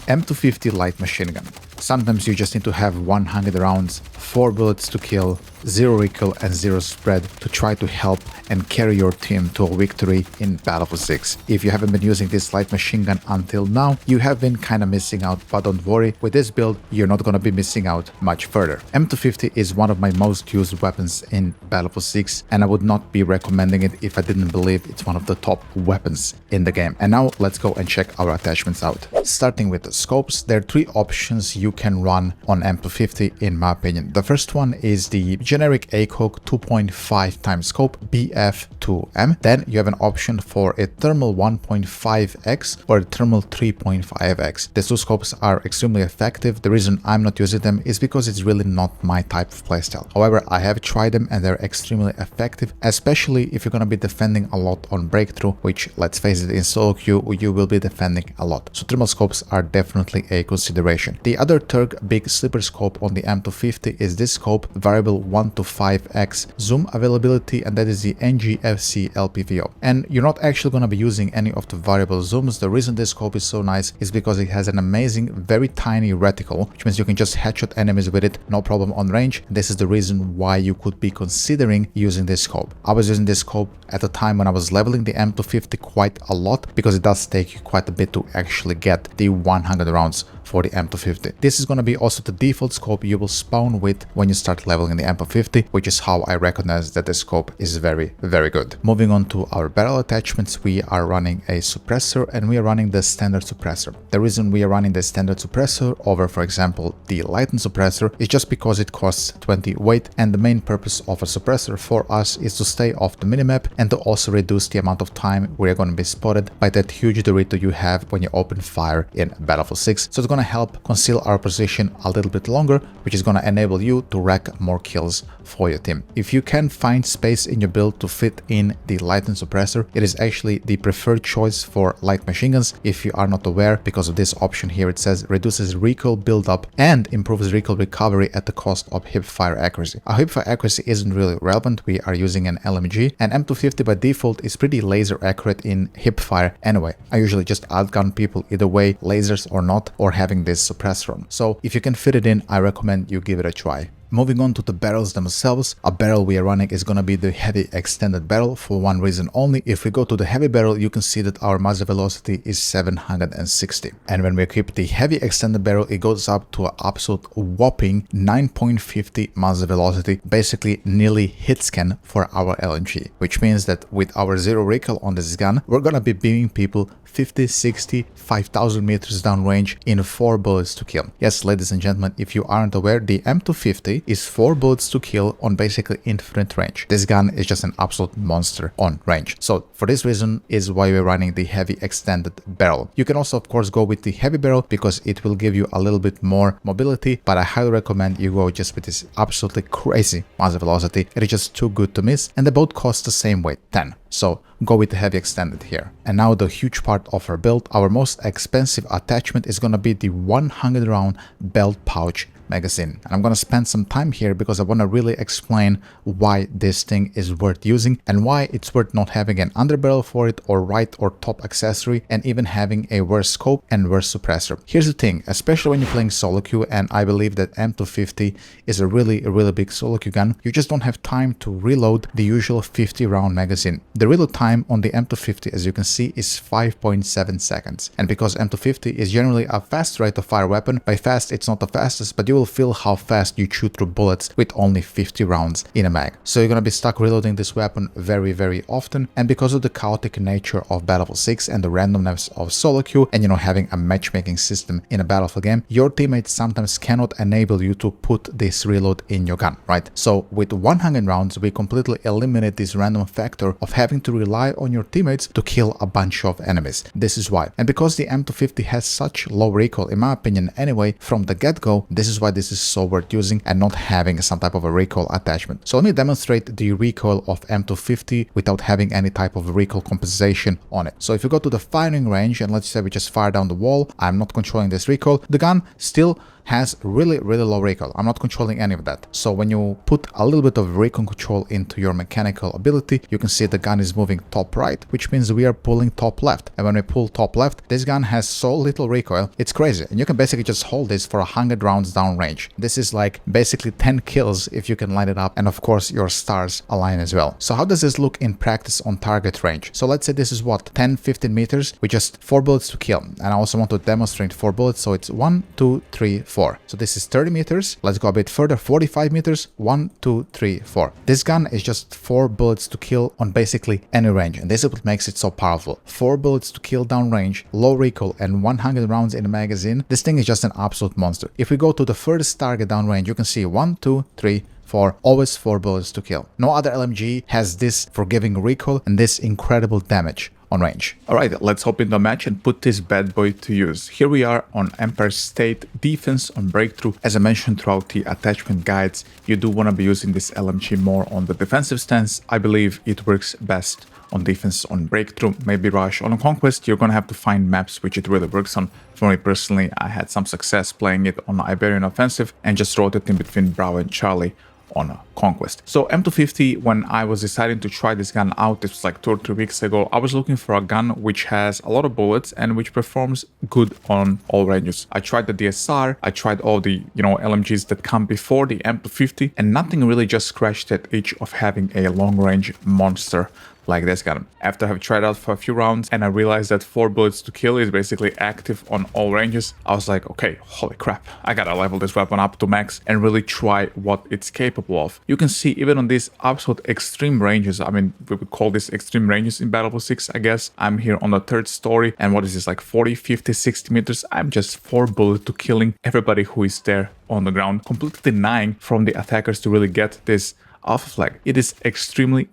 M250 light machine gun. Sometimes you just need to have 100 rounds, 4 bullets to kill, 0 recoil and 0 spread to try to help and carry your team to a victory in Battlefield 6. If you haven't been using this light machine gun until now, you have been kinda missing out, but don't worry, with this build you're not gonna be missing out much further. M250 is one of my most used weapons in Battlefield 6 and I would not be recommending it if I didn't believe it's one of the top weapons in the game. And now let's go and check our attachments out. Starting with the scopes, there are 3 options you can run on M250 in my opinion. The first one is the generic ACOG 2.5 times scope BF2M. Then you have an option for a thermal 1.5x or a thermal 3.5x. These 2 scopes are extremely effective. The reason I'm not using them is because it's really not my type of playstyle. However, I have tried them and they're extremely effective, especially if you're going to be defending a lot on breakthrough, which, let's face it, in solo queue you will be defending a lot. So thermal scopes are definitely a consideration. The other third big sleeper scope on the M250 is this scope, variable 1 to 5x zoom availability, and that is the NGFC LPVO. And you're not actually going to be using any of the variable zooms. The reason this scope is so nice is because it has an amazing, very tiny reticle, which means you can just headshot enemies with it, no problem on range. This is the reason why you could be considering using this scope. I was using this scope at the time when I was leveling the M250 quite a lot, because it does take you quite a bit to actually get the 100 rounds for the M250. This is going to be also the default scope you will spawn with when you start leveling the M250, which is how I recognize that the scope is very, very good. Moving on to our barrel attachments, we are running a suppressor and we are running the standard suppressor. The reason we are running the standard suppressor over, for example, the lightened suppressor is just because it costs 20 weight, and the main purpose of a suppressor for us is to stay off the minimap and to also reduce the amount of time we are going to be spotted by that huge Dorito you have when you open fire in Battlefield 6. So it's going to help conceal our position a little bit longer, which is going to enable you to rack more kills for your team. If you can find space in your build to fit in the lightened suppressor, it is actually the preferred choice for light machine guns. If you are not aware, because of this option here, it says reduces recoil buildup and improves recoil recovery at the cost of hipfire accuracy. Our hipfire accuracy isn't really relevant. We are using an LMG, and M250 by default is pretty laser accurate in hipfire anyway. I usually just outgun people either way, lasers or not, or having this suppressor on. So if you can fit it in, I recommend you give it a try. Moving on to the barrels themselves, a barrel we are running is going to be the heavy extended barrel for one reason only. If we go to the heavy barrel, you can see that our muzzle velocity is 760. And when we equip the heavy extended barrel, it goes up to an absolute whopping 9.50 muzzle velocity, basically nearly hit scan for our LMG, which means that with our 0 recoil on this gun, we're going to be beaming people 50, 60, 5,000 meters downrange in 4 bullets to kill. Yes, ladies and gentlemen, if you aren't aware, the M250 is 4 bullets to kill on basically infinite range. This gun is just an absolute monster on range. So for this reason is why we're running the heavy extended barrel. You can also of course go with the heavy barrel because it will give you a little bit more mobility, but I highly recommend you go just with this absolutely crazy muzzle velocity. It is just too good to miss, and they both cost the same weight, 10. So go with the heavy extended here. And now the huge part of our build, our most expensive attachment is going to be the 100 round belt pouch magazine. And I'm going to spend some time here because I want to really explain why this thing is worth using and why it's worth not having an underbarrel for it or right or top accessory, and even having a worse scope and worse suppressor. Here's the thing, especially when you're playing solo queue, and I believe that M250 is a really big solo queue gun, you just don't have time to reload the usual 50 round magazine. The reload time on the M250, as you can see, is 5.7 seconds. And because M250 is generally a fast rate of fire weapon, by fast it's not the fastest, but you will feel how fast you chew through bullets with only 50 rounds in a mag. So you're gonna be stuck reloading this weapon very often, and because of the chaotic nature of Battlefield 6 and the randomness of solo queue, and having a matchmaking system in a Battlefield game, your teammates sometimes cannot enable you to put this reload in your gun, right? So with 100 rounds, we completely eliminate this random factor of having to rely on your teammates to kill a bunch of enemies. This is why. And because the M250 has such low recoil, in my opinion anyway, from the get-go, this is why this is so worth using and not having some type of a recoil attachment. So let me demonstrate the recoil of M250 without having any type of recoil compensation on it. So if you go to the firing range and let's say we just fire down the wall, I'm not controlling this recoil, the gun still has really low recoil. I'm not controlling any of that. So when you put a little bit of recoil control into your mechanical ability, you can see the gun is moving top right, which means we are pulling top left. And when we pull top left, this gun has so little recoil, it's crazy. And you can basically just hold this for 100 rounds down range. This is like basically 10 kills if you can line it up, and of course your stars align as well. So how does this look in practice on target range? So let's say this is what, 10-15 meters with just 4 bullets to kill. And I also want to demonstrate 4 bullets, so it's 1, 2, 3, 4. So this is 30 meters. Let's go a bit further, 45 meters, 1, 2, 3, 4. This gun is just 4 bullets to kill on basically any range, and this is what makes it so powerful. 4 bullets to kill down range, low recoil, and 100 rounds in the magazine. This thing is just an absolute monster. If we go to the furthest target down range, you can see 1, 2, 3, 4, always 4 bullets to kill. No other LMG has this forgiving recoil and this incredible damage on range. Alright, let's hop in the match and put this bad boy to use. Here we are on Empire State Defense on Breakthrough. As I mentioned throughout the attachment guides, you do want to be using this LMG more on the defensive stance. I believe it works best on defense on Breakthrough, maybe Rush. On Conquest, you're gonna have to find maps which it really works on. For me personally, I had some success playing it on Iberian Offensive and just rotating between Bravo and Charlie on Conquest. So M250, when I was deciding to try this gun out, it was like 2 or 3 weeks ago, I was looking for a gun which has a lot of bullets and which performs good on all ranges. I tried the DSR, I tried all the, LMGs that come before the M250, and nothing really just scratched that itch of having a long range monster like this gun. After I have tried out for a few rounds and I realized that 4 bullets to kill is basically active on all ranges, I was like, okay, holy crap, I gotta level this weapon up to max and really try what it's capable of. You can see even on these absolute extreme ranges, I mean, we would call this extreme ranges in Battlefield 6, I guess. I'm here on the 3rd story, and what is this, like 40, 50, 60 meters? I'm just 4 bullets to killing everybody who is there on the ground, completely denying from the attackers to really get this alpha flag. It is extremely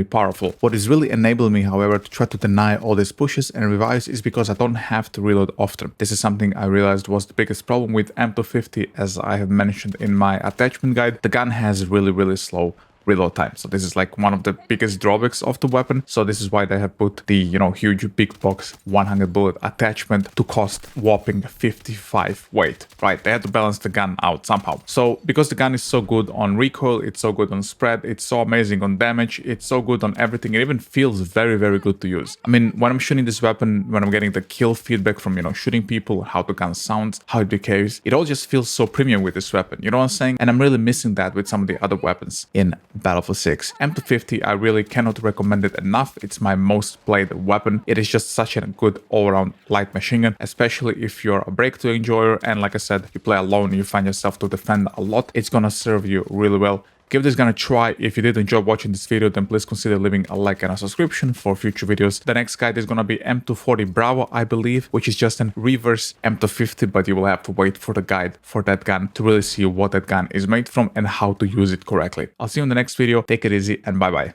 powerful. What is really enabling me, however, to try to deny all these pushes and revives is because I don't have to reload often. This is something I realized was the biggest problem with M250, as I have mentioned in my attachment guide. The gun has really slow reload time. So this is like one of the biggest drawbacks of the weapon. So this is why they have put the, huge big box 100 bullet attachment to cost whopping 55 weight, right? They had to balance the gun out somehow. So because the gun is so good on recoil, it's so good on spread, it's so amazing on damage, it's so good on everything, it even feels very good to use. I mean, when I'm shooting this weapon, when I'm getting the kill feedback from, shooting people, how the gun sounds, how it behaves, it all just feels so premium with this weapon, you know what I'm saying? And I'm really missing that with some of the other weapons in Battlefield 6. M250, I really cannot recommend it enough. It's my most played weapon. It is just such a good all-around light machine gun, especially if you're a breakthrough enjoyer and, like I said, you play alone, you find yourself to defend a lot. It's gonna serve you really well. Give this gun a try. If you did enjoy watching this video, then please consider leaving a like and a subscription for future videos. The next guide is gonna be M240 Bravo, I believe, which is just a reverse M250, but you will have to wait for the guide for that gun to really see what that gun is made from and how to use it correctly. I'll see you in the next video. Take it easy and bye bye.